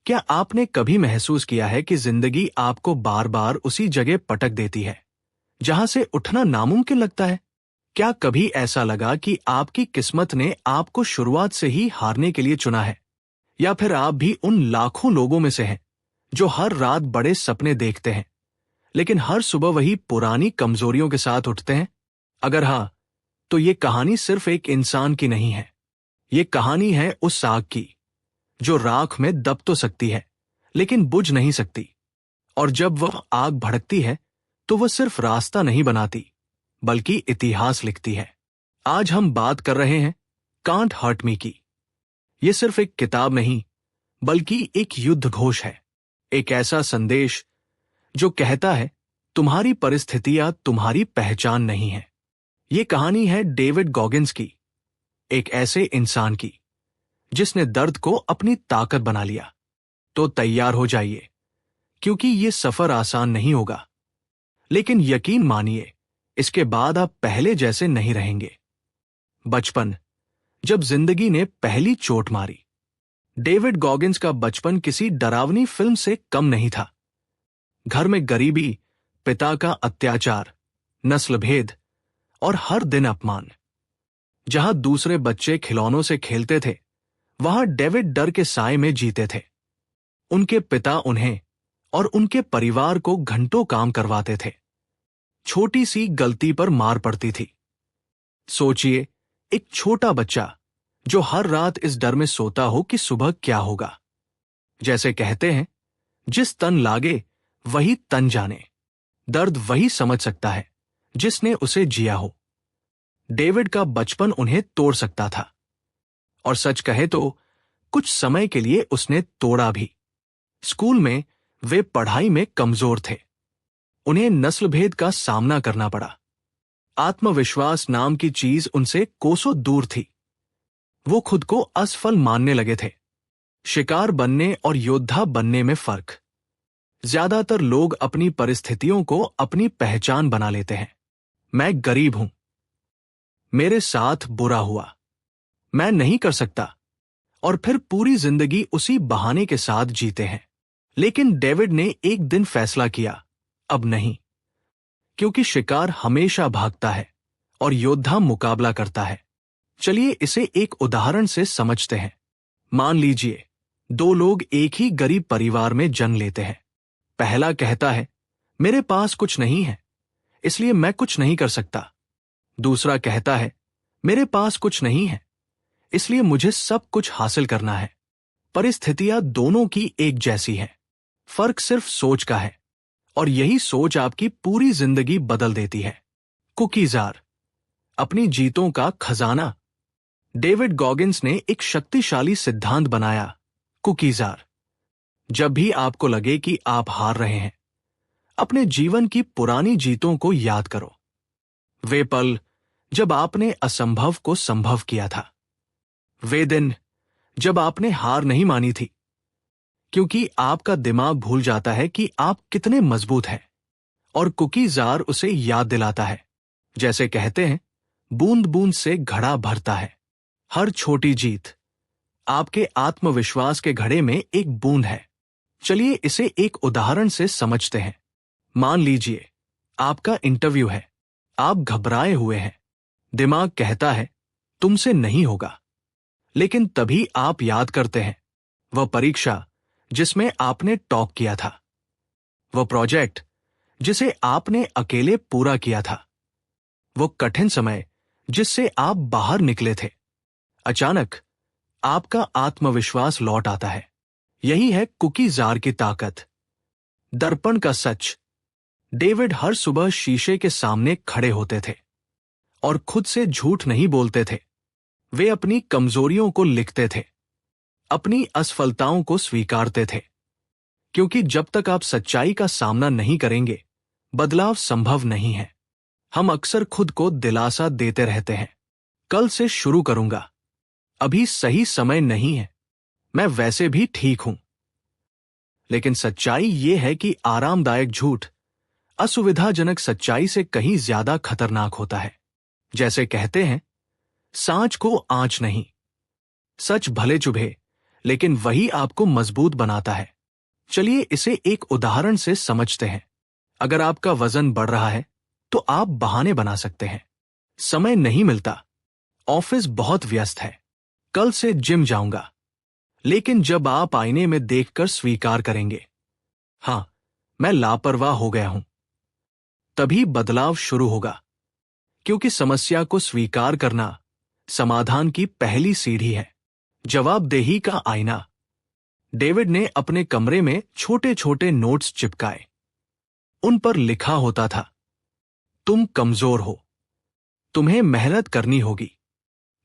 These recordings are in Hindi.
क्या आपने कभी महसूस किया है कि जिंदगी आपको बार बार उसी जगह पटक देती है जहां से उठना नामुमकिन लगता है? क्या कभी ऐसा लगा कि आपकी किस्मत ने आपको शुरुआत से ही हारने के लिए चुना है? या फिर आप भी उन लाखों लोगों में से हैं जो हर रात बड़े सपने देखते हैं लेकिन हर सुबह वही पुरानी कमजोरियों के साथ उठते हैं? अगर हाँ, तो ये कहानी सिर्फ एक इंसान की नहीं है। ये कहानी है उस आग की जो राख में दब तो सकती है लेकिन बुझ नहीं सकती। और जब वह आग भड़कती है तो वह सिर्फ रास्ता नहीं बनाती बल्कि इतिहास लिखती है। आज हम बात कर रहे हैं कांट हर्ट मी की। यह सिर्फ एक किताब नहीं बल्कि एक युद्ध घोष है, एक ऐसा संदेश जो कहता है तुम्हारी परिस्थितियां तुम्हारी पहचान नहीं है। ये कहानी है डेविड गॉगिंस की, एक ऐसे इंसान की जिसने दर्द को अपनी ताकत बना लिया। तो तैयार हो जाइए, क्योंकि ये सफर आसान नहीं होगा, लेकिन यकीन मानिए इसके बाद आप पहले जैसे नहीं रहेंगे। बचपन, जब जिंदगी ने पहली चोट मारी। डेविड गॉगिंस का बचपन किसी डरावनी फिल्म से कम नहीं था। घर में गरीबी, पिता का अत्याचार, नस्ल भेद और हर दिन अपमान। जहां दूसरे बच्चे खिलौनों से खेलते थे, वहां डेविड डर के साए में जीते थे। उनके पिता उन्हें और उनके परिवार को घंटों काम करवाते थे। छोटी सी गलती पर मार पड़ती थी। सोचिए, एक छोटा बच्चा जो हर रात इस डर में सोता हो कि सुबह क्या होगा। जैसे कहते हैं, जिस तन लागे वही तन जाने। दर्द वही समझ सकता है जिसने उसे जिया हो। डेविड का बचपन उन्हें तोड़ सकता था, और सच कहे तो कुछ समय के लिए उसने तोड़ा भी। स्कूल में वे पढ़ाई में कमजोर थे। उन्हें नस्लभेद का सामना करना पड़ा। आत्मविश्वास नाम की चीज उनसे कोसों दूर थी। वो खुद को असफल मानने लगे थे। शिकार बनने और योद्धा बनने में फर्क। ज्यादातर लोग अपनी परिस्थितियों को अपनी पहचान बना लेते हैं। मैं गरीब हूं, मेरे साथ बुरा हुआ, मैं नहीं कर सकता, और फिर पूरी जिंदगी उसी बहाने के साथ जीते हैं। लेकिन डेविड ने एक दिन फैसला किया, अब नहीं। क्योंकि शिकार हमेशा भागता है और योद्धा मुकाबला करता है। चलिए इसे एक उदाहरण से समझते हैं। मान लीजिए, दो लोग एक ही गरीब परिवार में जन्म लेते हैं। पहला कहता है, मेरे पास कुछ नहीं है, इसलिए मैं कुछ नहीं कर सकता। दूसरा कहता है, मेरे पास कुछ नहीं है, इसलिए मुझे सब कुछ हासिल करना है। परिस्थितियां दोनों की एक जैसी है, फर्क सिर्फ सोच का है, और यही सोच आपकी पूरी जिंदगी बदल देती है। कुकी जार, अपनी जीतों का खजाना। डेविड गॉगिंस ने एक शक्तिशाली सिद्धांत बनाया, कुकी जार। जब भी आपको लगे कि आप हार रहे हैं, अपने जीवन की पुरानी जीतों को याद करो। वे पल जब आपने असंभव को संभव किया था। वे दिन जब आपने हार नहीं मानी थी। क्योंकि आपका दिमाग भूल जाता है कि आप कितने मजबूत हैं, और कुकी जार उसे याद दिलाता है। जैसे कहते हैं, बूंद बूंद से घड़ा भरता है। हर छोटी जीत आपके आत्मविश्वास के घड़े में एक बूंद है। चलिए इसे एक उदाहरण से समझते हैं। मान लीजिए, आपका इंटरव्यू है। आप घबराए हुए हैं। दिमाग कहता है, तुमसे नहीं होगा। लेकिन तभी आप याद करते हैं वह परीक्षा जिसमें आपने टॉप किया था, वह प्रोजेक्ट जिसे आपने अकेले पूरा किया था, वो कठिन समय जिससे आप बाहर निकले थे। अचानक आपका आत्मविश्वास लौट आता है। यही है कुकी जार की ताकत। दर्पण का सच। डेविड हर सुबह शीशे के सामने खड़े होते थे और खुद से झूठ नहीं बोलते थे। वे अपनी कमजोरियों को लिखते थे, अपनी असफलताओं को स्वीकारते थे। क्योंकि जब तक आप सच्चाई का सामना नहीं करेंगे, बदलाव संभव नहीं है। हम अक्सर खुद को दिलासा देते रहते हैं, कल से शुरू करूंगा, अभी सही समय नहीं है, मैं वैसे भी ठीक हूं। लेकिन सच्चाई ये है कि आरामदायक झूठ असुविधाजनक सच्चाई से कहीं ज्यादा खतरनाक होता है। जैसे कहते हैं, सांच को आंच नहीं। सच भले चुभे, लेकिन वही आपको मजबूत बनाता है। चलिए इसे एक उदाहरण से समझते हैं। अगर आपका वजन बढ़ रहा है तो आप बहाने बना सकते हैं। समय नहीं मिलता, ऑफिस बहुत व्यस्त है, कल से जिम जाऊंगा। लेकिन जब आप आईने में देखकर स्वीकार करेंगे, हाँ, मैं लापरवाह हो गया हूं, तभी बदलाव शुरू होगा। क्योंकि समस्या को स्वीकार करना समाधान की पहली सीढ़ी है। जवाबदेही का आईना। डेविड ने अपने कमरे में छोटे छोटे नोट्स चिपकाए। उन पर लिखा होता था, तुम कमजोर हो, तुम्हें मेहनत करनी होगी,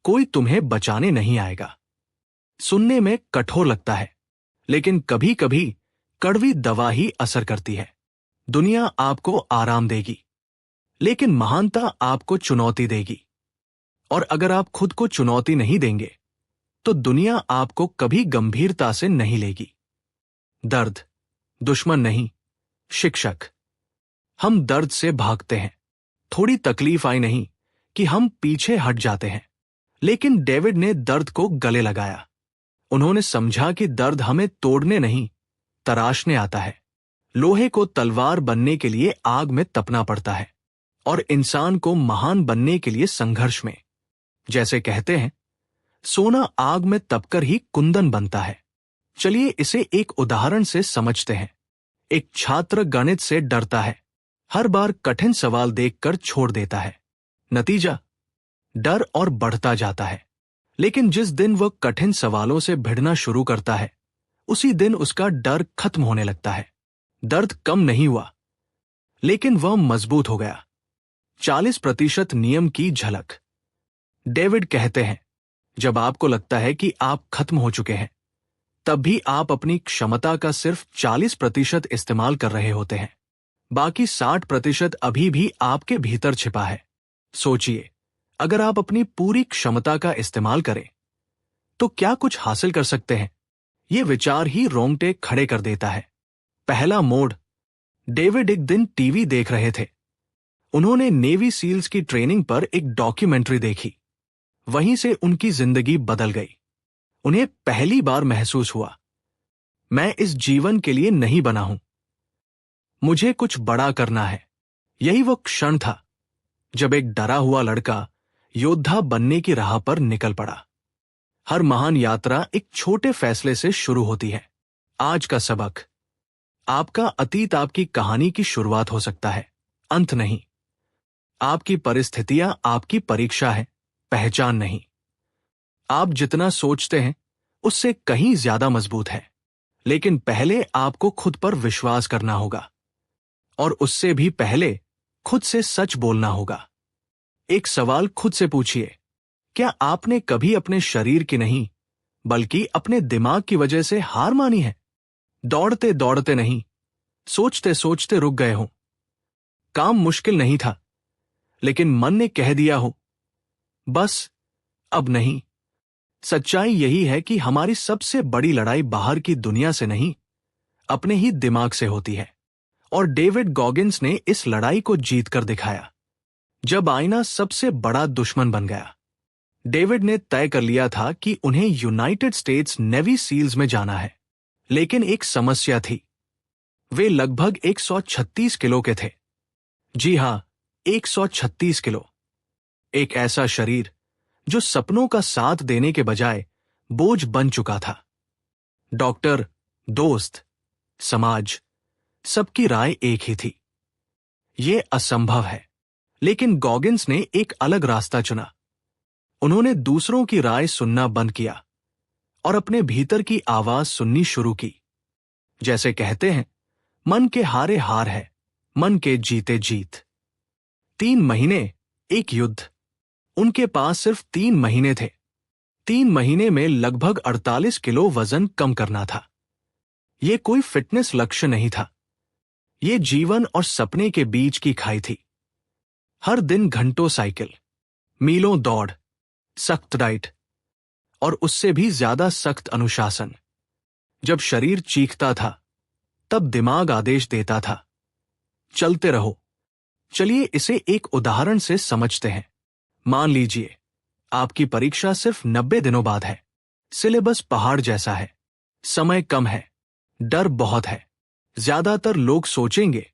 कोई तुम्हें बचाने नहीं आएगा। सुनने में कठोर लगता है, लेकिन कभी कभी कड़वी दवा ही असर करती है। दुनिया आपको आराम देगी, लेकिन महानता आपको चुनौती देगी। और अगर आप खुद को चुनौती नहीं देंगे तो दुनिया आपको कभी गंभीरता से नहीं लेगी। दर्द दुश्मन नहीं, शिक्षक। हम दर्द से भागते हैं, थोड़ी तकलीफ आई नहीं कि हम पीछे हट जाते हैं। लेकिन डेविड ने दर्द को गले लगाया। उन्होंने समझा कि दर्द हमें तोड़ने नहीं, तराशने आता है। लोहे को तलवार बनने के लिए आग में तपना पड़ता है, और इंसान को महान बनने के लिए संघर्ष में। जैसे कहते हैं, सोना आग में तपकर ही कुंदन बनता है। चलिए इसे एक उदाहरण से समझते हैं। एक छात्र गणित से डरता है, हर बार कठिन सवाल देखकर छोड़ देता है। नतीजा, डर और बढ़ता जाता है। लेकिन जिस दिन वह कठिन सवालों से भिड़ना शुरू करता है, उसी दिन उसका डर खत्म होने लगता है। दर्द कम नहीं हुआ, लेकिन वह मजबूत हो गया। 40% नियम की झलक। डेविड कहते हैं, जब आपको लगता है कि आप खत्म हो चुके हैं, तब भी आप अपनी क्षमता का सिर्फ 40% इस्तेमाल कर रहे होते हैं। बाकी 60% अभी भी आपके भीतर छिपा है। सोचिए, अगर आप अपनी पूरी क्षमता का इस्तेमाल करें तो क्या कुछ हासिल कर सकते हैं? यह विचार ही रोंगटे खड़े कर देता है। पहला मोड़। डेविड एक दिन टीवी देख रहे थे। उन्होंने नेवी सील्स की ट्रेनिंग पर एक डॉक्यूमेंट्री देखी। वहीं से उनकी जिंदगी बदल गई। उन्हें पहली बार महसूस हुआ, मैं इस जीवन के लिए नहीं बना हूं, मुझे कुछ बड़ा करना है। यही वो क्षण था जब एक डरा हुआ लड़का योद्धा बनने की राह पर निकल पड़ा। हर महान यात्रा एक छोटे फैसले से शुरू होती है। आज का सबक, आपका अतीत आपकी कहानी की शुरुआत हो सकता है, अंत नहीं। आपकी परिस्थितियां आपकी परीक्षा है, पहचान नहीं। आप जितना सोचते हैं उससे कहीं ज्यादा मजबूत है, लेकिन पहले आपको खुद पर विश्वास करना होगा, और उससे भी पहले खुद से सच बोलना होगा। एक सवाल खुद से पूछिए, क्या आपने कभी अपने शरीर की नहीं बल्कि अपने दिमाग की वजह से हार मानी है? दौड़ते दौड़ते नहीं, सोचते सोचते रुक गए हो। काम मुश्किल नहीं था, लेकिन मन ने कह दिया हो, बस अब नहीं। सच्चाई यही है कि हमारी सबसे बड़ी लड़ाई बाहर की दुनिया से नहीं, अपने ही दिमाग से होती है। और डेविड गॉगिंस ने इस लड़ाई को जीतकर दिखाया, जब आईना सबसे बड़ा दुश्मन बन गया। डेविड ने तय कर लिया था कि उन्हें यूनाइटेड स्टेट्स नेवी सील्स में जाना है, लेकिन एक समस्या थी। वे लगभग 136 किलो के थे। जी हां, 136 किलो। एक ऐसा शरीर जो सपनों का साथ देने के बजाय बोझ बन चुका था। डॉक्टर, दोस्त, समाज, सबकी राय एक ही थी, यह असंभव है। लेकिन गॉगिंस ने एक अलग रास्ता चुना। उन्होंने दूसरों की राय सुनना बंद किया और अपने भीतर की आवाज सुननी शुरू की। जैसे कहते हैं, मन के हारे हार है, मन के जीते जीत। 3 महीने, एक युद्ध। उनके पास सिर्फ 3 महीने थे। 3 महीने में लगभग 48 किलो वजन कम करना था। यह कोई फिटनेस लक्ष्य नहीं था, यह जीवन और सपने के बीच की खाई थी। हर दिन घंटों साइकिल, मीलों दौड़, सख्त डाइट, और उससे भी ज्यादा सख्त अनुशासन। जब शरीर चीखता था, तब दिमाग आदेश देता था, चलते रहो। चलिए इसे एक उदाहरण से समझते हैं। मान लीजिए आपकी परीक्षा सिर्फ 90 दिनों बाद है। सिलेबस पहाड़ जैसा है, समय कम है, डर बहुत है। ज्यादातर लोग सोचेंगे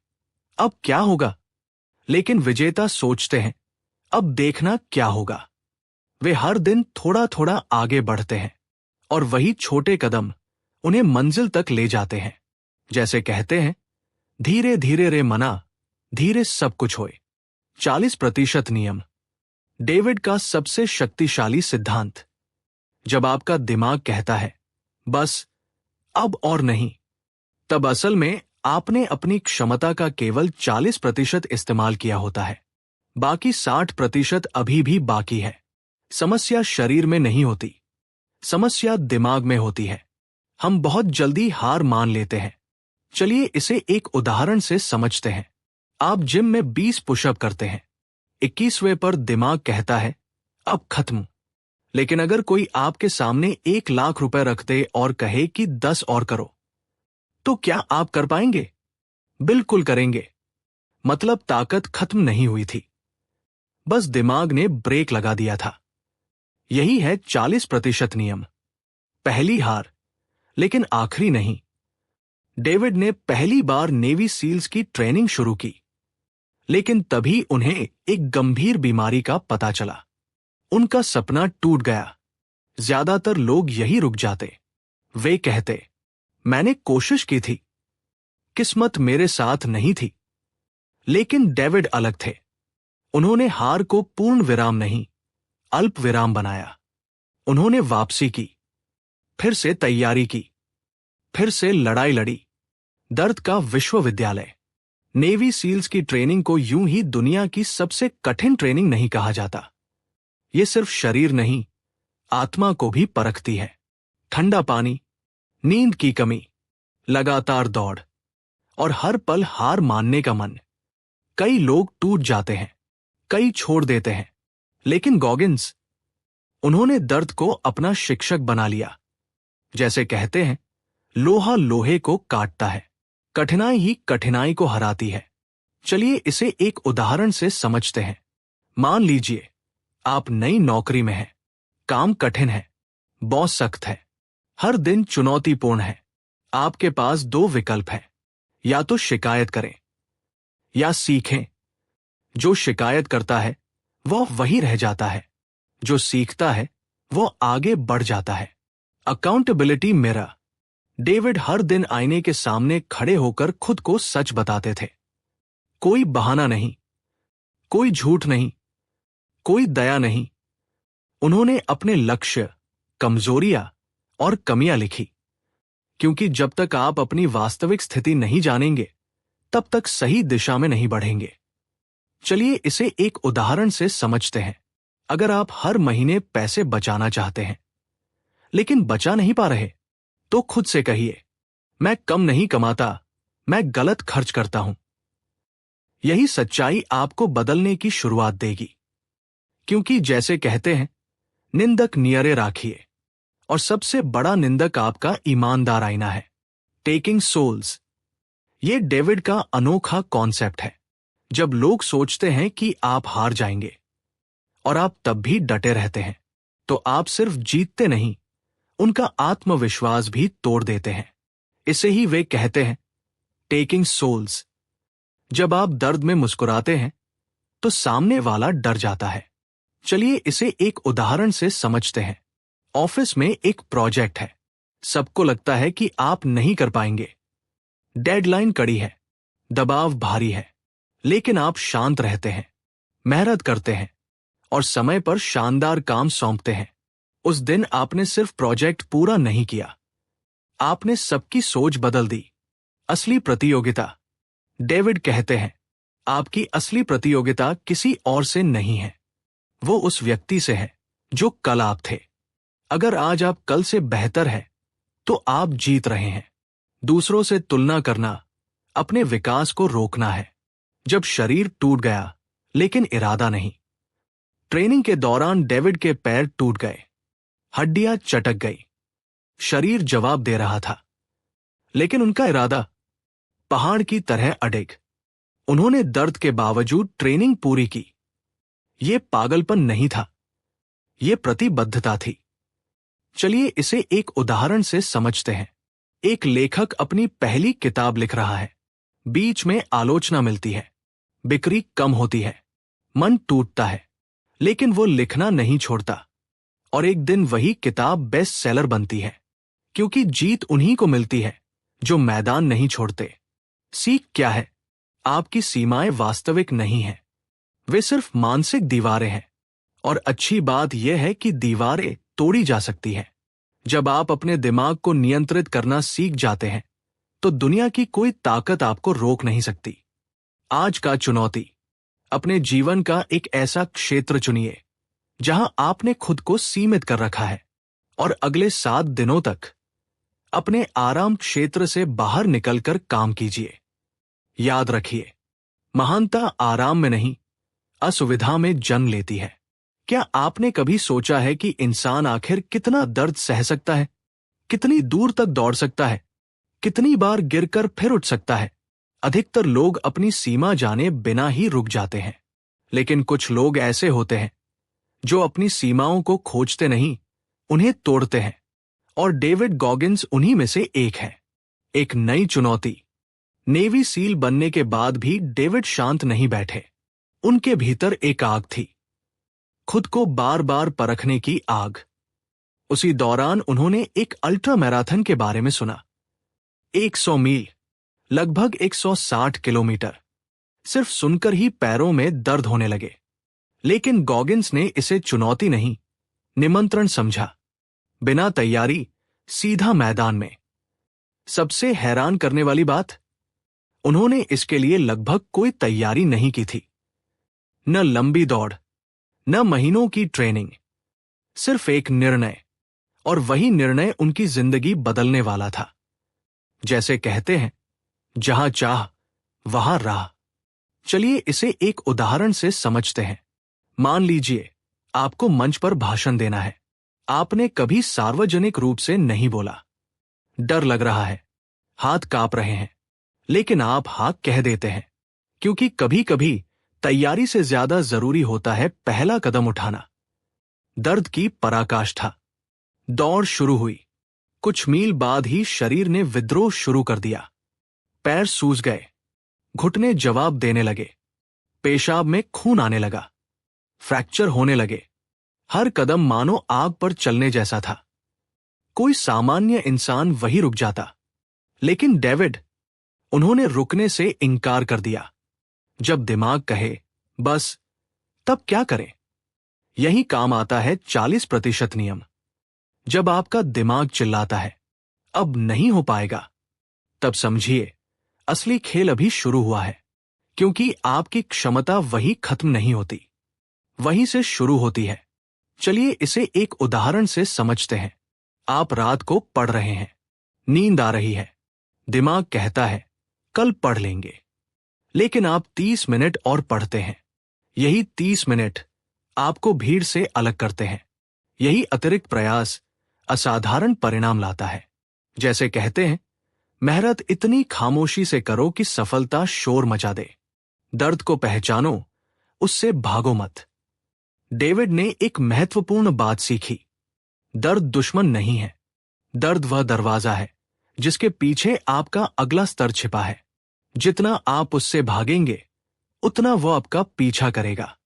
अब क्या होगा, लेकिन विजेता सोचते हैं अब देखना क्या होगा। वे हर दिन थोड़ा थोड़ा आगे बढ़ते हैं और वही छोटे कदम उन्हें मंजिल तक ले जाते हैं। जैसे कहते हैं, धीरे धीरे रे मना, धीरे सब कुछ होए। 40% नियम, डेविड का सबसे शक्तिशाली सिद्धांत। जब आपका दिमाग कहता है बस अब और नहीं, तब असल में आपने अपनी क्षमता का केवल 40% इस्तेमाल किया होता है। बाकी 60% अभी भी बाकी है। समस्या शरीर में नहीं होती, समस्या दिमाग में होती है। हम बहुत जल्दी हार मान लेते हैं। चलिए इसे एक उदाहरण से समझते हैं। आप जिम में 20 पुशअप करते हैं। 21वें पर दिमाग कहता है अब खत्म। लेकिन अगर कोई आपके सामने 1 लाख रुपए रख दे और कहे कि 10 और करो, तो क्या आप कर पाएंगे? बिल्कुल करेंगे। मतलब ताकत खत्म नहीं हुई थी, बस दिमाग ने ब्रेक लगा दिया था। यही है 40% नियम। पहली हार, लेकिन आखिरी नहीं। डेविड ने पहली बार नेवी सील्स की ट्रेनिंग शुरू की, लेकिन तभी उन्हें एक गंभीर बीमारी का पता चला। उनका सपना टूट गया। ज्यादातर लोग यही रुक जाते। वे कहते, मैंने कोशिश की थी, किस्मत मेरे साथ नहीं थी। लेकिन डेविड अलग थे। उन्होंने हार को पूर्ण विराम नहीं, अल्प विराम बनाया। उन्होंने वापसी की, फिर से तैयारी की, फिर से लड़ाई लड़ी। दर्द का विश्वविद्यालय। नेवी सील्स की ट्रेनिंग को यूं ही दुनिया की सबसे कठिन ट्रेनिंग नहीं कहा जाता। ये सिर्फ शरीर नहीं, आत्मा को भी परखती है। ठंडा पानी, नींद की कमी, लगातार दौड़ और हर पल हार मानने का मन। कई लोग टूट जाते हैं, कई छोड़ देते हैं, लेकिन गॉगिंस, उन्होंने दर्द को अपना शिक्षक बना लिया। जैसे कहते हैं, लोहा लोहे को काटता है, कठिनाई ही कठिनाई को हराती है। चलिए इसे एक उदाहरण से समझते हैं। मान लीजिए आप नई नौकरी में हैं। काम कठिन है, बॉस सख्त है, हर दिन चुनौतीपूर्ण है। आपके पास 2 विकल्प हैं, या तो शिकायत करें या सीखें। जो शिकायत करता है वह वही रह जाता है, जो सीखता है वो आगे बढ़ जाता है। Accountability mirror. डेविड हर दिन आईने के सामने खड़े होकर खुद को सच बताते थे। कोई बहाना नहीं, कोई झूठ नहीं, कोई दया नहीं। उन्होंने अपने लक्ष्य, कमजोरियां और कमियां लिखी, क्योंकि जब तक आप अपनी वास्तविक स्थिति नहीं जानेंगे, तब तक सही दिशा में नहीं बढ़ेंगे। चलिए इसे एक उदाहरण से समझते हैं। अगर आप हर महीने पैसे बचाना चाहते हैं, लेकिन बचा नहीं पा रहे, तो खुद से कहिए, मैं कम नहीं कमाता, मैं गलत खर्च करता हूं। यही सच्चाई आपको बदलने की शुरुआत देगी। क्योंकि जैसे कहते हैं, निंदक नियरे राखिए, और सबसे बड़ा निंदक आपका ईमानदार आईना है। Taking souls. ये डेविड का अनोखा कॉन्सेप्ट है। जब लोग सोचते हैं कि आप हार जाएंगे और आप तब भी डटे रहते हैं, तो आप सिर्फ जीतते नहीं, उनका आत्मविश्वास भी तोड़ देते हैं। इसे ही वे कहते हैं टेकिंग सोल्स। जब आप दर्द में मुस्कुराते हैं, तो सामने वाला डर जाता है। चलिए इसे एक उदाहरण से समझते हैं। ऑफिस में एक प्रोजेक्ट है। सबको लगता है कि आप नहीं कर पाएंगे। डेडलाइन कड़ी है, दबाव भारी है, लेकिन आप शांत रहते हैं, मेहनत करते हैं और समय पर शानदार काम सौंपते हैं। उस दिन आपने सिर्फ प्रोजेक्ट पूरा नहीं किया, आपने सबकी सोच बदल दी। असली प्रतियोगिता। डेविड कहते हैं, आपकी असली प्रतियोगिता किसी और से नहीं है, वो उस व्यक्ति से है जो कल आप थे। अगर आज आप कल से बेहतर हैं, तो आप जीत रहे हैं। दूसरों से तुलना करना अपने विकास को रोकना है। जब शरीर टूट गया, लेकिन इरादा नहीं। ट्रेनिंग के दौरान डेविड के पैर टूट गए, हड्डियां चटक गई, शरीर जवाब दे रहा था, लेकिन उनका इरादा पहाड़ की तरह अडिग। उन्होंने दर्द के बावजूद ट्रेनिंग पूरी की। ये पागलपन नहीं था, ये प्रतिबद्धता थी। चलिए इसे एक उदाहरण से समझते हैं। एक लेखक अपनी पहली किताब लिख रहा है। बीच में आलोचना मिलती है, बिक्री कम होती है, मन टूटता है, लेकिन वो लिखना नहीं छोड़ता। और एक दिन वही किताब बेस्ट सेलर बनती है, क्योंकि जीत उन्हीं को मिलती है जो मैदान नहीं छोड़ते। सीख क्या है? आपकी सीमाएं वास्तविक नहीं हैं, वे सिर्फ मानसिक दीवारें हैं। और अच्छी बात यह है कि दीवारें तोड़ी जा सकती हैं। जब आप अपने दिमाग को नियंत्रित करना सीख जाते हैं, तो दुनिया की कोई ताकत आपको रोक नहीं सकती। आज का चुनौती: अपने जीवन का एक ऐसा क्षेत्र चुनिए जहां आपने खुद को सीमित कर रखा है, और अगले 7 दिनों तक अपने आराम क्षेत्र से बाहर निकलकर काम कीजिए। याद रखिए, महानता आराम में नहीं, असुविधा में जन्म लेती है। क्या आपने कभी सोचा है कि इंसान आखिर कितना दर्द सह सकता है? कितनी दूर तक दौड़ सकता है? कितनी बार गिरकर फिर उठ सकता है? अधिकतर लोग अपनी सीमा जाने बिना ही रुक जाते हैं, लेकिन कुछ लोग ऐसे होते हैं जो अपनी सीमाओं को खोजते नहीं, उन्हें तोड़ते हैं। और डेविड गॉगिंस उन्हीं में से एक है। एक नई चुनौती: नेवी सील बनने के बाद भी डेविड शांत नहीं बैठे। उनके भीतर एक आग थी, खुद को बार बार परखने की आग। उसी दौरान उन्होंने एक अल्ट्रा मैराथन के बारे में सुना। 100 मील, लगभग 160 किलोमीटर। सिर्फ सुनकर ही पैरों में दर्द होने लगे। लेकिन गॉगिंस ने इसे चुनौती नहीं, निमंत्रण समझा। बिना तैयारी, सीधा मैदान में। सबसे हैरान करने वाली बात, उन्होंने इसके लिए लगभग कोई तैयारी नहीं की थी। न लंबी दौड़, न महीनों की ट्रेनिंग, सिर्फ एक निर्णय। और वही निर्णय उनकी जिंदगी बदलने वाला था। जैसे कहते हैं, जहां चाह वहां राह। चलिए इसे एक उदाहरण से समझते हैं। मान लीजिए आपको मंच पर भाषण देना है। आपने कभी सार्वजनिक रूप से नहीं बोला। डर लग रहा है, हाथ कांप रहे हैं, लेकिन आप हाँ कह देते हैं, क्योंकि कभी कभी तैयारी से ज्यादा जरूरी होता है पहला कदम उठाना। दर्द की पराकाष्ठा। दौड़ शुरू हुई। कुछ मील बाद ही शरीर ने विद्रोह शुरू कर दिया। पैर सूज गए, घुटने जवाब देने लगे, पेशाब में खून आने लगा, फ्रैक्चर होने लगे। हर कदम मानो आग पर चलने जैसा था। कोई सामान्य इंसान वही रुक जाता, लेकिन डेविड, उन्होंने रुकने से इनकार कर दिया। जब दिमाग कहे बस, तब क्या करें? यही काम आता है 40% नियम। जब आपका दिमाग चिल्लाता है अब नहीं हो पाएगा, तब समझिए असली खेल अभी शुरू हुआ है। क्योंकि आपकी क्षमता वही खत्म नहीं होती, वहीं से शुरू होती है। चलिए इसे एक उदाहरण से समझते हैं। आप रात को पढ़ रहे हैं, नींद आ रही है, दिमाग कहता है कल पढ़ लेंगे। लेकिन आप 30 मिनट और पढ़ते हैं। यही 30 मिनट आपको भीड़ से अलग करते हैं। यही अतिरिक्त प्रयास असाधारण परिणाम लाता है। जैसे कहते हैं, मेहनत इतनी खामोशी से करो कि सफलता शोर मचा दे। दर्द को पहचानो, उससे भागो मत। डेविड ने एक महत्वपूर्ण बात सीखी। दर्द दुश्मन नहीं है, दर्द वह दरवाजा है जिसके पीछे आपका अगला स्तर छिपा है। जितना आप उससे भागेंगे, उतना वो आपका पीछा करेगा।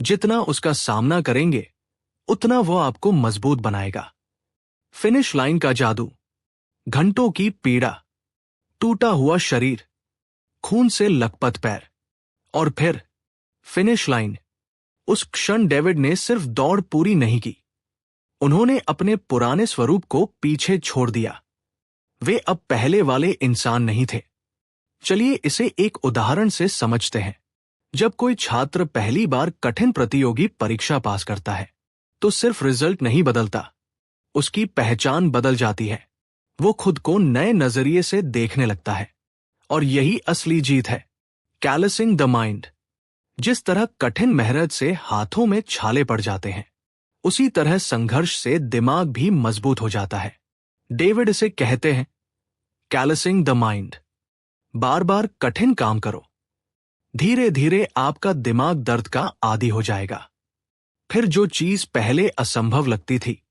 जितना उसका सामना करेंगे, उतना वो आपको मजबूत बनाएगा। फिनिश लाइन का जादू। घंटों की पीड़ा, टूटा हुआ शरीर, खून से लकपत पैर, और फिर फिनिश लाइन। उस क्षण डेविड ने सिर्फ दौड़ पूरी नहीं की, उन्होंने अपने पुराने स्वरूप को पीछे छोड़ दिया। वे अब पहले वाले इंसान नहीं थे। चलिए इसे एक उदाहरण से समझते हैं। जब कोई छात्र पहली बार कठिन प्रतियोगी परीक्षा पास करता है, तो सिर्फ रिजल्ट नहीं बदलता, उसकी पहचान बदल जाती है। वो खुद को नए नजरिए से देखने लगता है। और यही असली जीत है, कैलसिंग द माइंड। जिस तरह कठिन मेहनत से हाथों में छाले पड़ जाते हैं, उसी तरह संघर्ष से दिमाग भी मजबूत हो जाता है। डेविड इसे कहते हैं कैलसिंग द माइंड। बार बार कठिन काम करो, धीरे धीरे आपका दिमाग दर्द का आदी हो जाएगा। फिर जो चीज पहले असंभव लगती थी,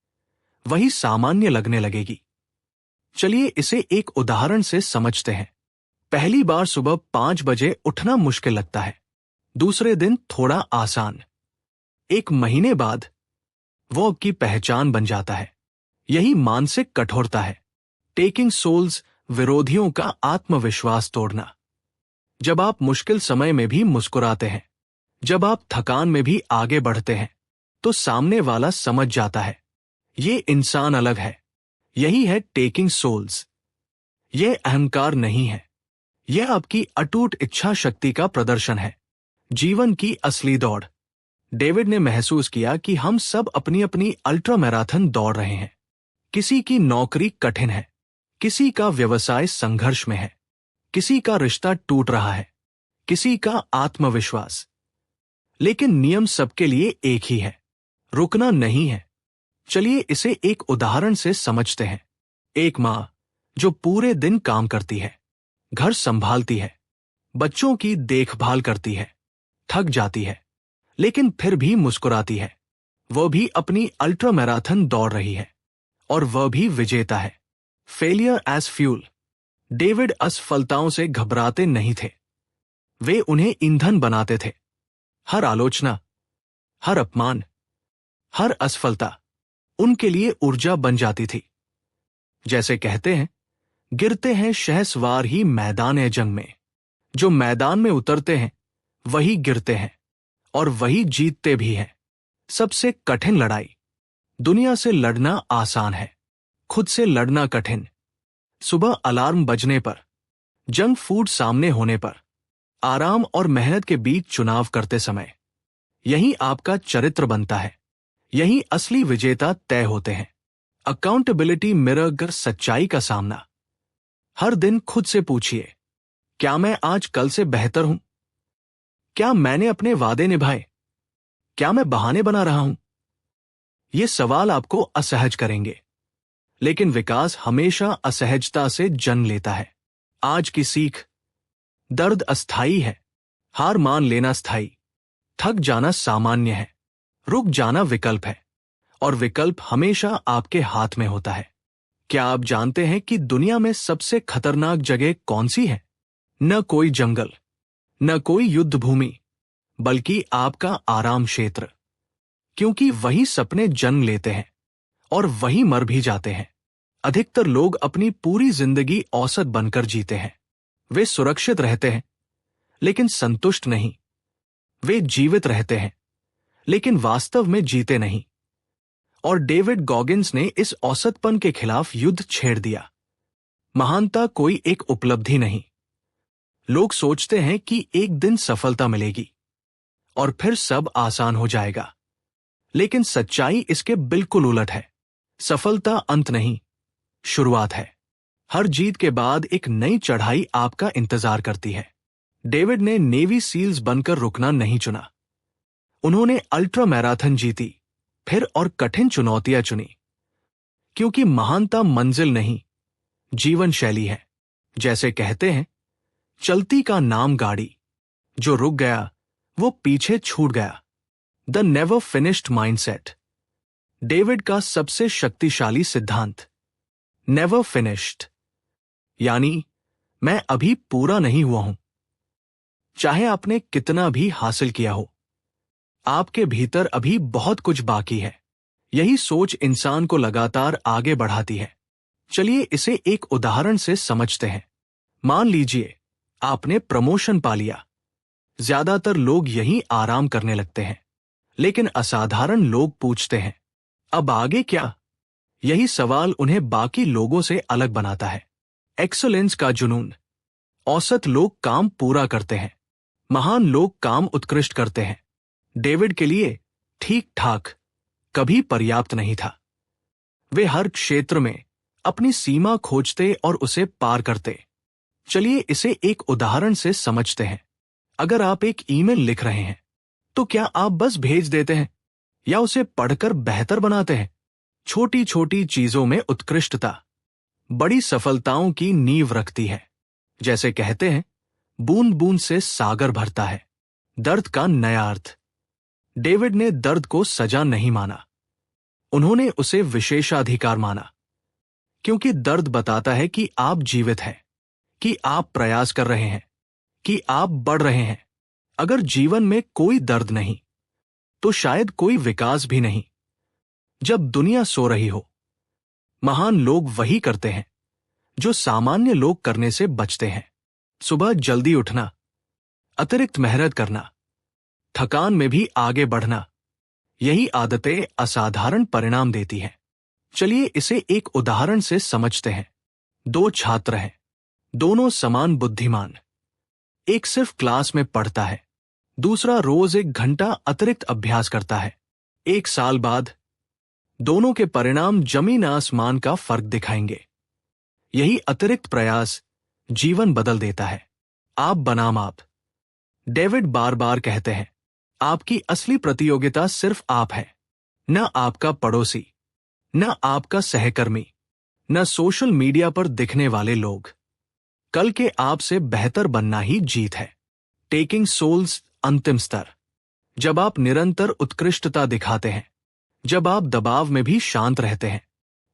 वही सामान्य लगने लगेगी। चलिए इसे एक उदाहरण से समझते हैं। पहली बार सुबह 5 बजे उठना मुश्किल लगता है, दूसरे दिन थोड़ा आसान, एक महीने बाद वो आपकी पहचान बन जाता है। यही मानसिक कठोरता है। टेकिंग सोल्स, विरोधियों का आत्मविश्वास तोड़ना। जब आप मुश्किल समय में भी मुस्कुराते हैं, जब आप थकान में भी आगे बढ़ते हैं, तो सामने वाला समझ जाता है ये इंसान अलग है। यही है टेकिंग सोल्स। यह अहंकार नहीं है, यह आपकी अटूट इच्छा शक्ति का प्रदर्शन है। जीवन की असली दौड़। डेविड ने महसूस किया कि हम सब अपनी अपनी अल्ट्रा मैराथन दौड़ रहे हैं। किसी की नौकरी कठिन है, किसी का व्यवसाय संघर्ष में है, किसी का रिश्ता टूट रहा है, किसी का आत्मविश्वास। लेकिन नियम सबके लिए एक ही है, रुकना नहीं है। चलिए इसे एक उदाहरण से समझते हैं। एक माँ जो पूरे दिन काम करती है, घर संभालती है, बच्चों की देखभाल करती है, थक जाती है, लेकिन फिर भी मुस्कुराती है। वह भी अपनी अल्ट्रा मैराथन दौड़ रही है और वह भी विजेता है। Failure as fuel. डेविड असफलताओं से घबराते नहीं थे, वे उन्हें ईंधन बनाते थे। हर आलोचना, हर अपमान, हर असफलता उनके लिए ऊर्जा बन जाती थी। जैसे कहते हैं, गिरते हैं शहसवार ही मैदान जंग में। जो मैदान में उतरते हैं वही गिरते हैं और वही जीतते भी हैं। सबसे कठिन लड़ाई। दुनिया से लड़ना आसान है, खुद से लड़ना कठिन। सुबह अलार्म बजने पर, जंक फूड सामने होने पर, आराम और मेहनत के बीच चुनाव करते समय, यही आपका चरित्र बनता है। यही असली विजेता तय होते हैं। अकाउंटेबिलिटी मिरर कर सच्चाई का सामना। हर दिन खुद से पूछिए, क्या मैं आज कल से बेहतर हूं? क्या मैंने अपने वादे निभाए? क्या मैं बहाने बना रहा हूं? ये सवाल आपको असहज करेंगे, लेकिन विकास हमेशा असहजता से जन्म लेता है। आज की सीख। दर्द अस्थायी है, हार मान लेना स्थायी। थक जाना सामान्य है, रुक जाना विकल्प है, और विकल्प हमेशा आपके हाथ में होता है। क्या आप जानते हैं कि दुनिया में सबसे खतरनाक जगह कौन सी है? न कोई जंगल, न कोई युद्ध भूमि, बल्कि आपका आराम क्षेत्र। क्योंकि वही सपने जन्म लेते हैं और वही मर भी जाते हैं। अधिकतर लोग अपनी पूरी जिंदगी औसत बनकर जीते हैं। वे सुरक्षित रहते हैं, लेकिन संतुष्ट नहीं। वे जीवित रहते हैं, लेकिन वास्तव में जीते नहीं। और डेविड गॉगिंस ने इस औसतपन के खिलाफ युद्ध छेड़ दिया। महानता कोई एक उपलब्धि नहीं। लोग सोचते हैं कि एक दिन सफलता मिलेगी और फिर सब आसान हो जाएगा, लेकिन सच्चाई इसके बिल्कुल उलट है। सफलता अंत नहीं, शुरुआत है। हर जीत के बाद एक नई चढ़ाई आपका इंतजार करती है। डेविड ने नेवी सील्स बनकर रुकना नहीं चुना। उन्होंने अल्ट्रा मैराथन जीती, फिर और कठिन चुनौतियां चुनी। क्योंकि महानता मंजिल नहीं, जीवन शैली है। जैसे कहते हैं, चलती का नाम गाड़ी, जो रुक गया वो पीछे छूट गया। The never finished mindset. David का सबसे शक्तिशाली सिद्धांत, नेवर फिनिश्ड, यानी मैं अभी पूरा नहीं हुआ हूं। चाहे आपने कितना भी हासिल किया हो, आपके भीतर अभी बहुत कुछ बाकी है। यही सोच इंसान को लगातार आगे बढ़ाती है। चलिए इसे एक उदाहरण से समझते हैं। मान लीजिए आपने प्रमोशन पा लिया। ज्यादातर लोग यहीं आराम करने लगते हैं, लेकिन असाधारण लोग पूछते हैं, अब आगे क्या? यही सवाल उन्हें बाकी लोगों से अलग बनाता है। एक्सीलेंस का जुनून। औसत लोग काम पूरा करते हैं, महान लोग काम उत्कृष्ट करते हैं। डेविड के लिए ठीक ठाक कभी पर्याप्त नहीं था। वे हर क्षेत्र में अपनी सीमा खोजते और उसे पार करते। चलिए इसे एक उदाहरण से समझते हैं। अगर आप एक ईमेल लिख रहे हैं, तो क्या आप बस भेज देते हैं या उसे पढ़कर बेहतर बनाते हैं? छोटी छोटी चीजों में उत्कृष्टता बड़ी सफलताओं की नींव रखती है। जैसे कहते हैं, बूंद बूंद से सागर भरता है। दर्द का नया अर्थ। डेविड ने दर्द को सजा नहीं माना, उन्होंने उसे विशेषाधिकार माना, क्योंकि दर्द बताता है कि आप जीवित हैं, कि आप प्रयास कर रहे हैं, कि आप बढ़ रहे हैं। अगर जीवन में कोई दर्द नहीं, तो शायद कोई विकास भी नहीं। जब दुनिया सो रही हो, महान लोग वही करते हैं जो सामान्य लोग करने से बचते हैं। सुबह जल्दी उठना, अतिरिक्त मेहनत करना, थकान में भी आगे बढ़ना, यही आदतें असाधारण परिणाम देती हैं। चलिए इसे एक उदाहरण से समझते हैं। दो छात्र हैं, दोनों समान बुद्धिमान। एक सिर्फ क्लास में पढ़ता है, दूसरा रोज 1 घंटा अतिरिक्त अभ्यास करता है। 1 साल बाद दोनों के परिणाम जमीन आसमान का फर्क दिखाएंगे। यही अतिरिक्त प्रयास जीवन बदल देता है। आप बनाम आप। डेविड बार बार कहते हैं, आपकी असली प्रतियोगिता सिर्फ आप है, न आपका पड़ोसी, न आपका सहकर्मी, न सोशल मीडिया पर दिखने वाले लोग। कल के आप से बेहतर बनना ही जीत है। टेकिंग सोल्स अंतिम स्तर। जब आप निरंतर उत्कृष्टता दिखाते हैं, जब आप दबाव में भी शांत रहते हैं,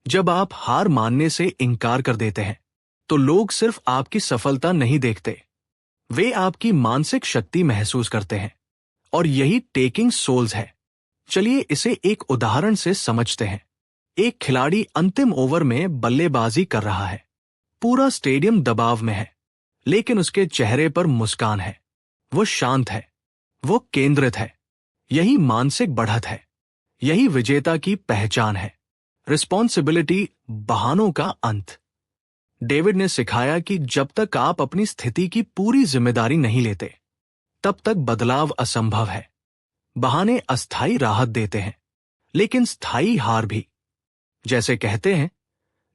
जब आप हार मानने से इनकार कर देते हैं, तो लोग सिर्फ आपकी सफलता नहीं देखते, वे आपकी मानसिक शक्ति महसूस करते हैं। और यही टेकिंग सोल्स है। चलिए इसे एक उदाहरण से समझते हैं। एक खिलाड़ी अंतिम ओवर में बल्लेबाजी कर रहा है। पूरा स्टेडियम दबाव में है, लेकिन उसके चेहरे पर मुस्कान है। वो शांत है, वो केंद्रित है। यही मानसिक बढ़त है, यही विजेता की पहचान है। रिस्पॉन्सिबिलिटी, बहानों का अंत। डेविड ने सिखाया कि जब तक आप अपनी स्थिति की पूरी जिम्मेदारी नहीं लेते, तब तक बदलाव असंभव है। बहाने अस्थायी राहत देते हैं, लेकिन स्थायी हार भी। जैसे कहते हैं,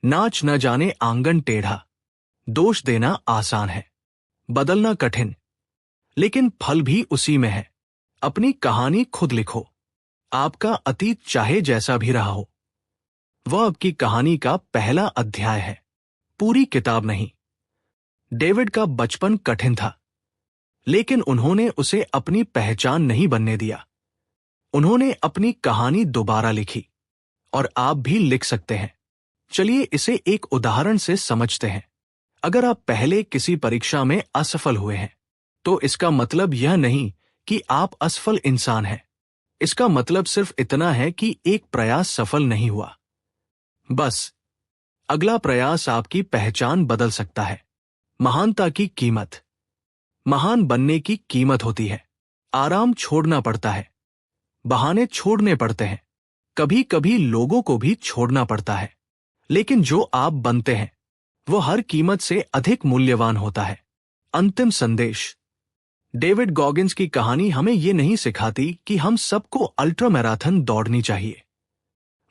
नाच न जाने आंगन टेढ़ा। दोष देना आसान है, बदलना कठिन, लेकिन फल भी उसी में है। अपनी कहानी खुद लिखो। आपका अतीत चाहे जैसा भी रहा हो, वह आपकी कहानी का पहला अध्याय है, पूरी किताब नहीं। डेविड का बचपन कठिन था, लेकिन उन्होंने उसे अपनी पहचान नहीं बनने दिया। उन्होंने अपनी कहानी दोबारा लिखी, और आप भी लिख सकते हैं। चलिए इसे एक उदाहरण से समझते हैं। अगर आप पहले किसी परीक्षा में असफल हुए हैं, तो इसका मतलब यह नहीं कि आप असफल इंसान हैं। इसका मतलब सिर्फ इतना है कि एक प्रयास सफल नहीं हुआ। बस अगला प्रयास आपकी पहचान बदल सकता है। महानता की कीमत। महान बनने की कीमत होती है। आराम छोड़ना पड़ता है, बहाने छोड़ने पड़ते हैं, कभी कभी लोगों को भी छोड़ना पड़ता है, लेकिन जो आप बनते हैं वो हर कीमत से अधिक मूल्यवान होता है। अंतिम संदेश। डेविड गॉगिंस की कहानी हमें ये नहीं सिखाती कि हम सबको अल्ट्रा मैराथन दौड़नी चाहिए।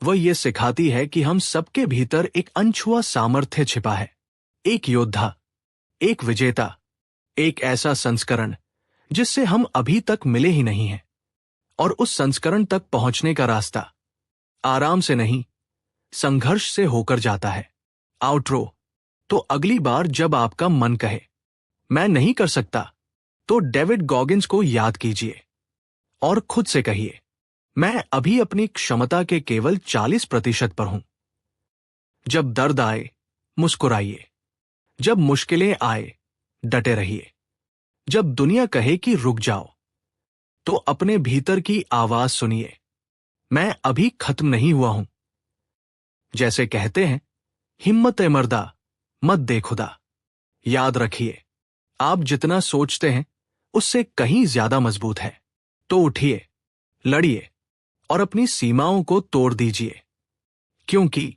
वह ये सिखाती है कि हम सबके भीतर एक अनछुआ सामर्थ्य छिपा है। एक योद्धा, एक विजेता, एक ऐसा संस्करण जिससे हम अभी तक मिले ही नहीं हैं। और उस संस्करण तक पहुंचने का रास्ता आराम से नहीं, संघर्ष से होकर जाता है। आउटरो। तो अगली बार जब आपका मन कहे, मैं नहीं कर सकता, तो डेविड गॉगिंस को याद कीजिए और खुद से कहिए, मैं अभी अपनी क्षमता के केवल 40% पर हूं। जब दर्द आए, मुस्कुराइए। जब मुश्किलें आए, डटे रहिए। जब दुनिया कहे कि रुक जाओ, तो अपने भीतर की आवाज सुनिए, मैं अभी खत्म नहीं हुआ हूं। जैसे कहते हैं, हिम्मत ए मर्दा, मत दे खुदा। याद रखिए, आप जितना सोचते हैं उससे कहीं ज्यादा मजबूत है। तो उठिए, लड़िए और अपनी सीमाओं को तोड़ दीजिए, क्योंकि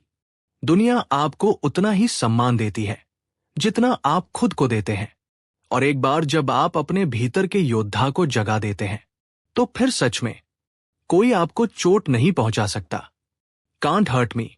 दुनिया आपको उतना ही सम्मान देती है जितना आप खुद को देते हैं। और एक बार जब आप अपने भीतर के योद्धा को जगा देते हैं, तो फिर सच में कोई आपको चोट नहीं पहुंचा सकता। Can't hurt me.